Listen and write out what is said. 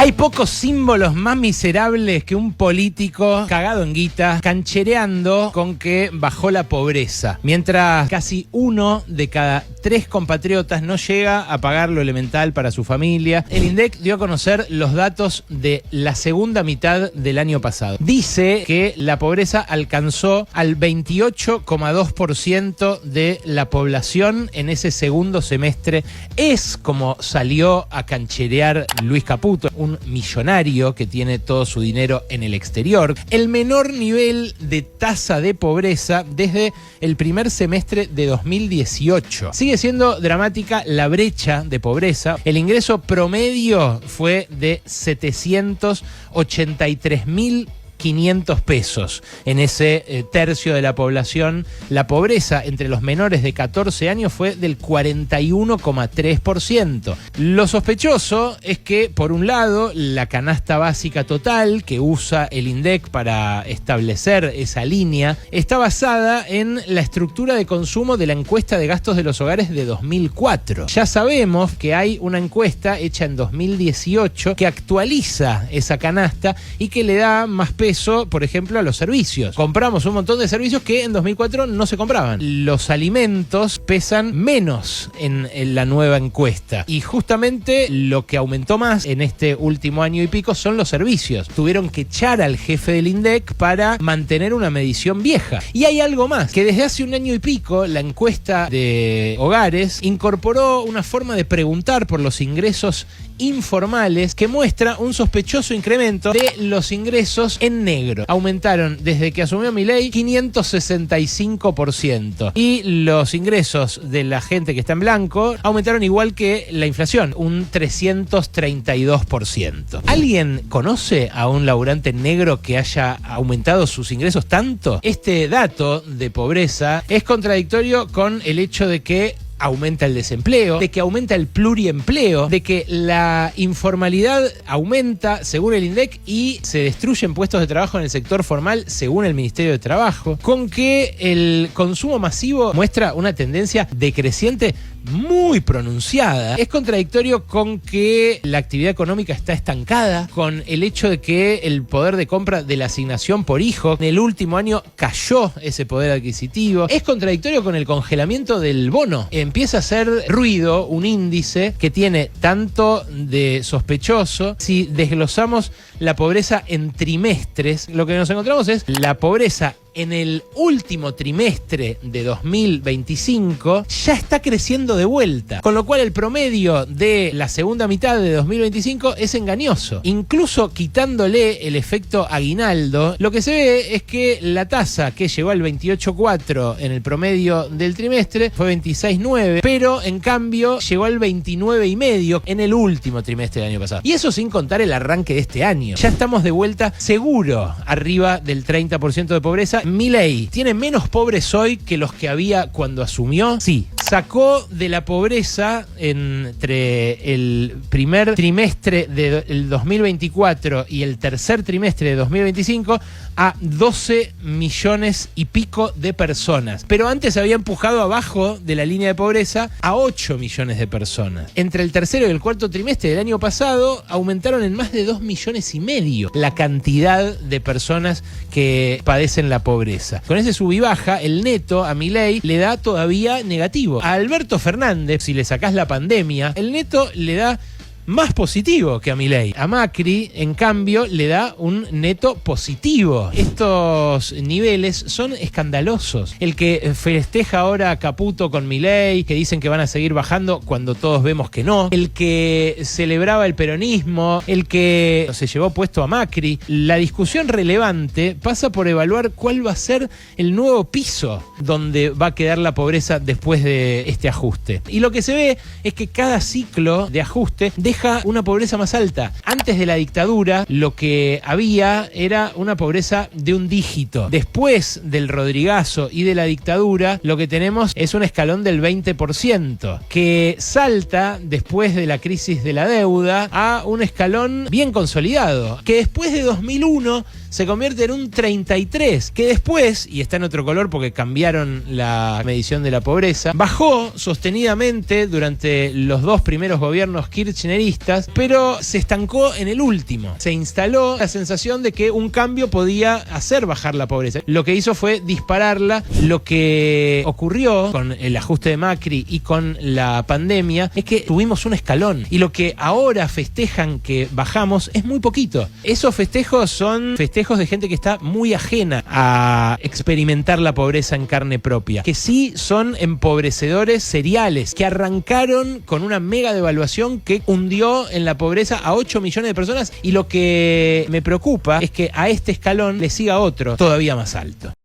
Hay pocos símbolos más miserables que un político cagado en guita, canchereando con que bajó la pobreza, mientras casi 1 de cada 3 compatriotas no llega a pagar lo elemental para su familia. El INDEC dio a conocer los datos de la segunda mitad del año pasado. Dice que la pobreza alcanzó al 28,2% de la población en ese segundo semestre. Es como salió a cancherear Luis Caputo, un millonario que tiene todo su dinero en el exterior. El menor nivel de tasa de pobreza desde el primer semestre de 2018. Sigue siendo dramática la brecha de pobreza. El ingreso promedio fue de 783.500 pesos en ese tercio de la población. La pobreza entre los menores de 14 años fue del 41,3%. Lo sospechoso es que, por un lado, la canasta básica total que usa el INDEC para establecer esa línea está basada en la estructura de consumo de la encuesta de gastos de los hogares de 2004. Ya sabemos que hay una encuesta hecha en 2018 que actualiza esa canasta y que le da más peso, por ejemplo, a los servicios. Compramos un montón de servicios que en 2004 no se compraban. Los alimentos pesan menos en la nueva encuesta. Y justamente lo que aumentó más en este último año y pico son los servicios. Tuvieron que echar al jefe del INDEC para mantener una medición vieja. Y hay algo más, que desde hace un año y pico la encuesta de hogares incorporó una forma de preguntar por los ingresos informales que muestra un sospechoso incremento de los ingresos en negro. Aumentaron desde que asumió Milei 565%. Y los ingresos de la gente que está en blanco aumentaron igual que la inflación, un 332%. ¿Alguien conoce a un laburante negro que haya aumentado sus ingresos tanto? Este dato de pobreza es contradictorio con el hecho de que aumenta el desempleo, de que aumenta el pluriempleo, de que la informalidad aumenta según el INDEC y se destruyen puestos de trabajo en el sector formal según el Ministerio de Trabajo, con que el consumo masivo muestra una tendencia decreciente muy pronunciada. Es contradictorio con que la actividad económica está estancada, con el hecho de que el poder de compra de la asignación por hijo en el último año cayó ese poder adquisitivo. Es contradictorio con el congelamiento del bono. Empieza a hacer ruido un índice que tiene tanto de sospechoso. Si desglosamos la pobreza en trimestres, lo que nos encontramos es la pobreza en el último trimestre de 2025 ya está creciendo de vuelta, con lo cual el promedio de la segunda mitad de 2025 es engañoso. Incluso quitándole el efecto aguinaldo, lo que se ve es que la tasa que llegó al 28,4 en el promedio del trimestre fue 26,9, pero en cambio llegó al 29,5 en el último trimestre del año pasado. Y eso sin contar el arranque de este año. Ya estamos de vuelta seguro arriba del 30% de pobreza. Milei tiene menos pobres hoy que los que había cuando asumió. Sí, sacó de la pobreza entre el primer trimestre del 2024 y el tercer trimestre de 2025 a 12 millones y pico de personas. Pero antes había empujado abajo de la línea de pobreza a 8 millones de personas. Entre el tercero y el cuarto trimestre del año pasado aumentaron en más de 2,5 millones la cantidad de personas que padecen la pobreza. Con ese sub y baja, el neto a Milei le da todavía negativo. A Alberto Fernández, si le sacás la pandemia, el neto le da más positivo que a Milei. A Macri, en cambio, le da un neto positivo. Estos niveles son escandalosos. El que festeja ahora a Caputo con Milei, que dicen que van a seguir bajando cuando todos vemos que no. El que celebraba el peronismo, el que se llevó puesto a Macri. La discusión relevante pasa por evaluar cuál va a ser el nuevo piso donde va a quedar la pobreza después de este ajuste. Y lo que se ve es que cada ciclo de ajuste deja una pobreza más alta. Antes de la dictadura, lo que había era una pobreza de un dígito. Después del Rodrigazo y de la dictadura, lo que tenemos es un escalón del 20%, que salta después de la crisis de la deuda a un escalón bien consolidado, que después de 2001 se convierte en un 33, que después, y está en otro color porque cambiaron la medición de la pobreza, bajó sostenidamente durante los 2 primeros gobiernos kirchneristas kirchneristas, pero se estancó en el último. Se instaló la sensación de que un cambio podía hacer bajar la pobreza. Lo que hizo fue dispararla. Lo que ocurrió con el ajuste de Macri y con la pandemia es que tuvimos un escalón, y lo que ahora festejan que bajamos es muy poquito. Esos festejos son festejos de gente que está muy ajena a experimentar la pobreza en carne propia, que sí son empobrecedores seriales, que arrancaron con una mega devaluación que hundió en la pobreza a 8 millones de personas, y lo que me preocupa es que a este escalón le siga otro todavía más alto.